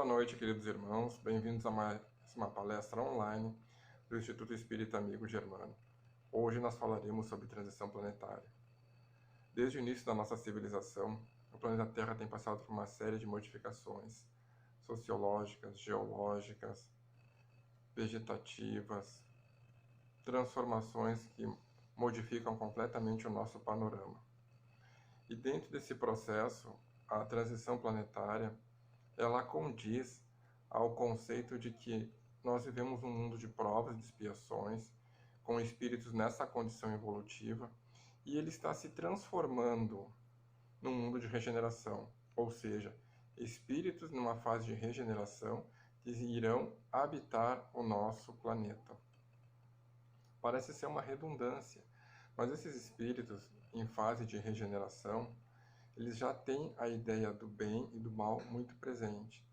Boa noite, queridos irmãos. Bem-vindos a mais uma palestra online do Instituto Espírita Amigo Germano. Hoje nós falaremos sobre transição planetária. Desde o início da nossa civilização, o planeta Terra tem passado por uma série de modificações sociológicas, geológicas, vegetativas, transformações que modificam completamente o nosso panorama. E dentro desse processo, a transição planetária ela condiz ao conceito de que nós vivemos um mundo de provas e de expiações, com espíritos nessa condição evolutiva, e ele está se transformando num mundo de regeneração, ou seja, espíritos numa fase de regeneração que irão habitar o nosso planeta. Parece ser uma redundância, mas esses espíritos em fase de regeneração, eles já têm a ideia do bem e do mal muito presente.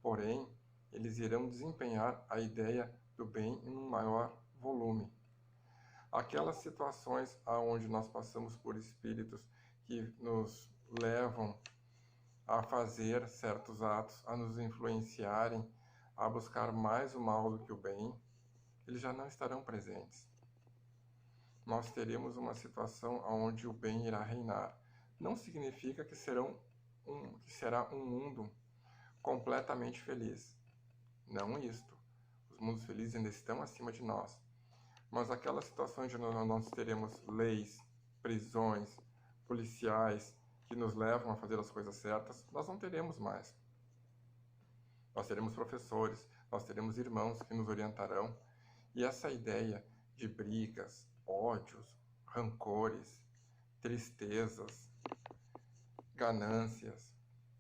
Porém, eles irão desempenhar a ideia do bem em um maior volume. Aquelas situações onde nós passamos por espíritos que nos levam a fazer certos atos, a nos influenciarem, a buscar mais o mal do que o bem, eles já não estarão presentes. Nós teremos uma situação onde o bem irá reinar. Não significa que será um mundo completamente feliz. Não isto. Os mundos felizes ainda estão acima de nós. Mas aquelas situações onde nós teremos leis, prisões, policiais que nos levam a fazer as coisas certas, nós não teremos mais. Nós teremos professores, nós teremos irmãos que nos orientarão. E essa ideia de brigas, ódios, rancores, tristezas, ganâncias,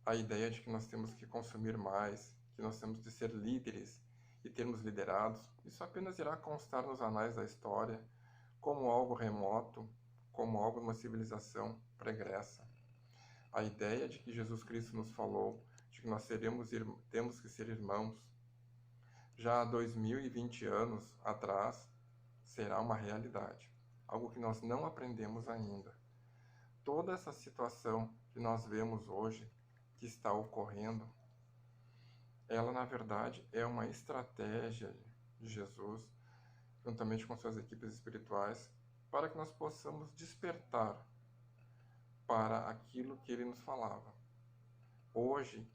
a ideia de que nós temos que consumir mais, que nós temos de ser líderes e termos liderados, isso apenas irá constar nos anais da história como algo remoto, como algo de uma civilização pregressa. A ideia de que Jesus Cristo nos falou, de que nós temos que ser irmãos, já há 2020 anos atrás, será uma realidade, algo que nós não aprendemos ainda. Toda essa situação que nós vemos hoje, que está ocorrendo, ela na verdade é uma estratégia de Jesus, juntamente com suas equipes espirituais, para que nós possamos despertar para aquilo que ele nos falava. Hoje,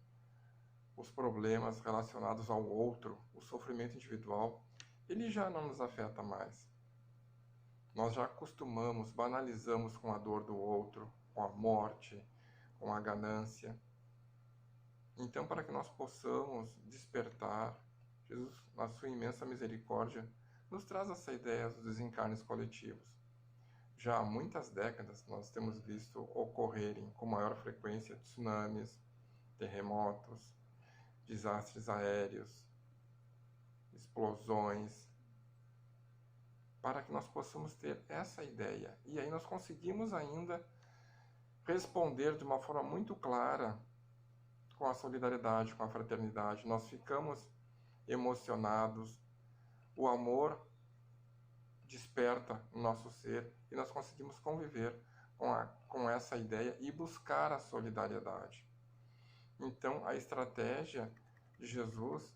os problemas relacionados ao outro, o sofrimento individual, ele já não nos afeta mais. Nós já acostumamos, banalizamos com a dor do outro, com a morte, com a ganância. Então, para que nós possamos despertar, Jesus, na sua imensa misericórdia, nos traz essa ideia dos desencarnes coletivos. Já há muitas décadas nós temos visto ocorrerem com maior frequência tsunamis, terremotos, desastres aéreos, explosões, para que nós possamos ter essa ideia. E aí nós conseguimos ainda responder de uma forma muito clara com a solidariedade, com a fraternidade. Nós ficamos emocionados, o amor desperta no nosso ser e nós conseguimos conviver com essa ideia e buscar a solidariedade. Então, a estratégia de Jesus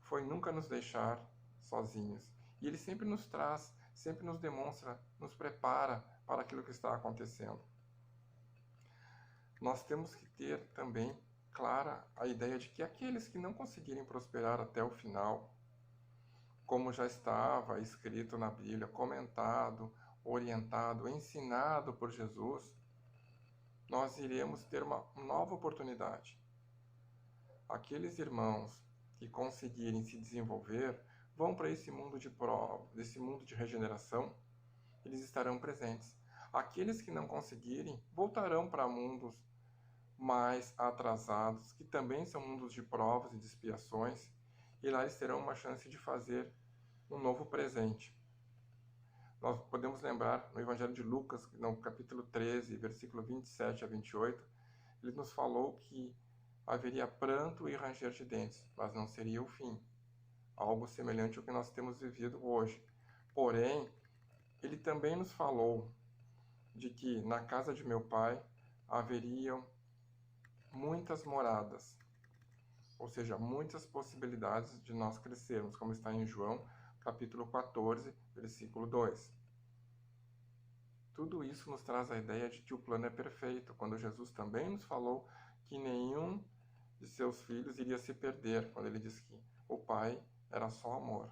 foi nunca nos deixar sozinhos. E ele sempre nos traz, sempre nos demonstra, nos prepara para aquilo que está acontecendo. Nós temos que ter também clara a ideia de que aqueles que não conseguirem prosperar até o final, como já estava escrito na Bíblia, comentado, orientado, ensinado por Jesus, nós iremos ter uma nova oportunidade. Aqueles irmãos que conseguirem se desenvolver vão para esse mundo de prova, desse mundo de regeneração, eles estarão presentes. Aqueles que não conseguirem voltarão para mundos mais atrasados, que também são mundos de provas e de expiações, e lá eles terão uma chance de fazer um novo presente. Nós podemos lembrar no Evangelho de Lucas, no capítulo 13, versículo 27 a 28, ele nos falou que haveria pranto e ranger de dentes, mas não seria o fim. Algo semelhante ao que nós temos vivido hoje. Porém, ele também nos falou de que na casa de meu pai haveriam muitas moradas. ou seja, muitas possibilidades de nós crescermos, como está em João, capítulo 14, versículo 2. Tudo isso nos traz a ideia de que o plano é perfeito, quando Jesus também nos falou que nenhum de seus filhos iria se perder, quando ele disse que o Pai era só amor.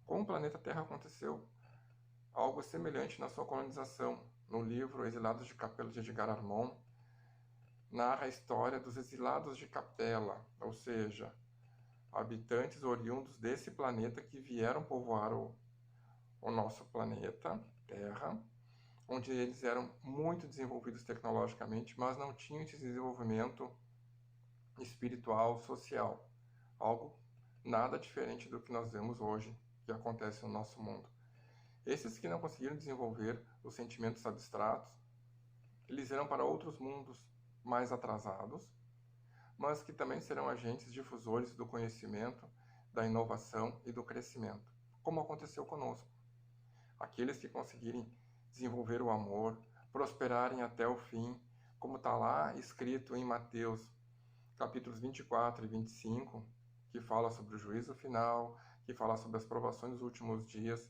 Com o planeta Terra aconteceu algo semelhante na sua colonização. No livro Exilados de Capela de Edgar Armond, narra a história dos exilados de Capela, ou seja, habitantes oriundos desse planeta que vieram povoar o nosso planeta Terra, onde eles eram muito desenvolvidos tecnologicamente, mas não tinham esse desenvolvimento espiritual, social, algo nada diferente do que nós vemos hoje, que acontece no nosso mundo. Esses que não conseguiram desenvolver os sentimentos abstratos, eles irão para outros mundos mais atrasados, mas que também serão agentes difusores do conhecimento, da inovação e do crescimento, como aconteceu conosco. Aqueles que conseguirem desenvolver o amor, prosperarem até o fim, como está lá escrito em Mateus, capítulos 24 e 25, que fala sobre o juízo final, que fala sobre as provações dos últimos dias,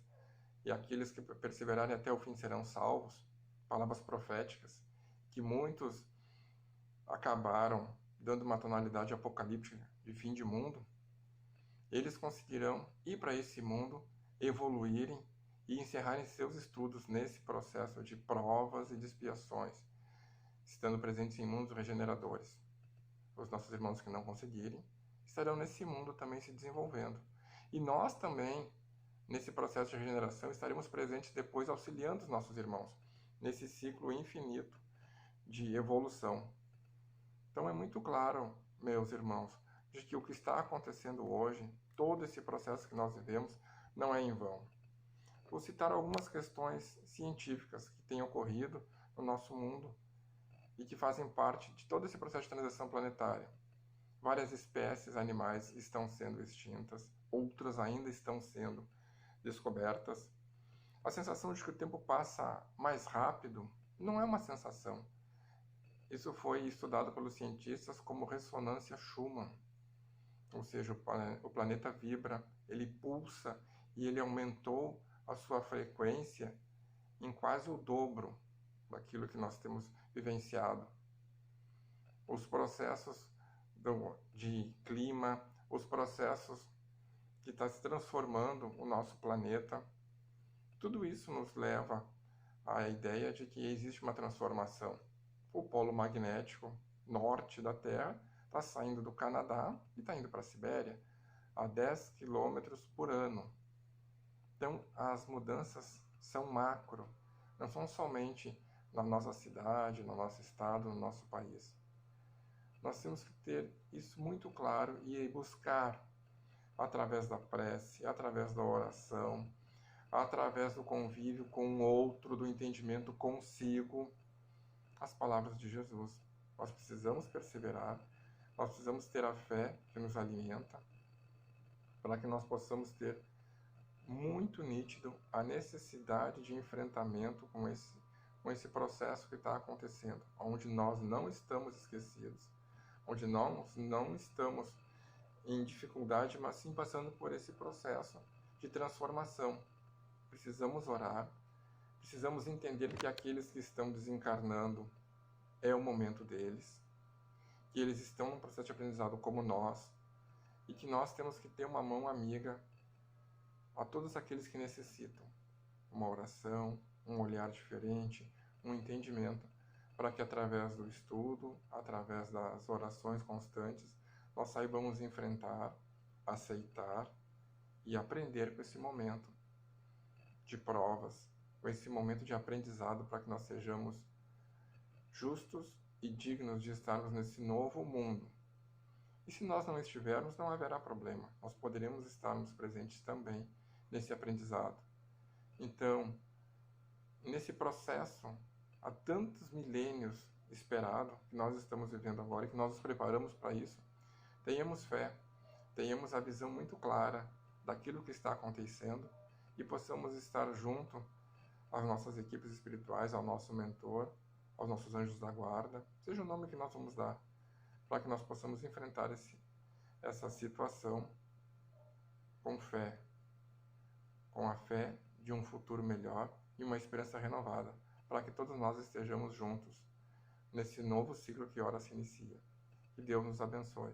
e aqueles que perseverarem até o fim serão salvos, palavras proféticas, que muitos acabaram dando uma tonalidade apocalíptica de fim de mundo, eles conseguirão ir para esse mundo, evoluírem e encerrarem seus estudos nesse processo de provas e de expiações, estando presentes em mundos regeneradores. Os nossos irmãos que não conseguirem estarão nesse mundo também se desenvolvendo. E nós também, nesse processo de regeneração, estaremos presentes depois auxiliando os nossos irmãos, nesse ciclo infinito de evolução. Então é muito claro, meus irmãos, de que o que está acontecendo hoje, todo esse processo que nós vivemos, não é em vão. Vou citar algumas questões científicas que têm ocorrido no nosso mundo e que fazem parte de todo esse processo de transição planetária. Várias espécies animais estão sendo extintas, outras ainda estão sendo descobertas. A sensação de que o tempo passa mais rápido não é uma sensação. Isso foi estudado pelos cientistas como ressonância Schumann, ou seja, o planeta vibra, ele pulsa e ele aumentou a sua frequência em quase o dobro daquilo que nós temos vivenciado. Os processos de clima, os processos que está se transformando o nosso planeta, tudo isso nos leva à ideia de que existe uma transformação. O polo magnético norte da Terra está saindo do Canadá e está indo para a Sibéria a 10 km por ano. Então, as mudanças são macro, não são somente na nossa cidade, no nosso estado, no nosso país. Nós temos que ter isso muito claro e buscar, através da prece, através da oração, através do convívio com o outro, do entendimento consigo, as palavras de Jesus. Nós precisamos perseverar, nós precisamos ter a fé que nos alimenta, para que nós possamos ter muito nítido a necessidade de enfrentamento com esse processo que está acontecendo, onde nós não estamos esquecidos, onde nós não estamos em dificuldade, mas sim passando por esse processo de transformação. Precisamos orar, precisamos entender que aqueles que estão desencarnando é o momento deles, que eles estão num processo de aprendizado como nós, e que nós temos que ter uma mão amiga a todos aqueles que necessitam. Uma oração, um olhar diferente, um entendimento, para que através do estudo, através das orações constantes, nós saibamos enfrentar, aceitar e aprender com esse momento de provas, com esse momento de aprendizado, para que nós sejamos justos e dignos de estarmos nesse novo mundo. E se nós não estivermos, não haverá problema. Nós poderemos estarmos presentes também nesse aprendizado. Então, nesse processo, há tantos milênios esperado, que nós estamos vivendo agora e que nós nos preparamos para isso, tenhamos fé, tenhamos a visão muito clara daquilo que está acontecendo e possamos estar junto às nossas equipes espirituais, ao nosso mentor, aos nossos anjos da guarda, seja o nome que nós vamos dar, para que nós possamos enfrentar essa situação com fé, com a fé de um futuro melhor e uma esperança renovada, para que todos nós estejamos juntos nesse novo ciclo que ora se inicia. Que Deus nos abençoe.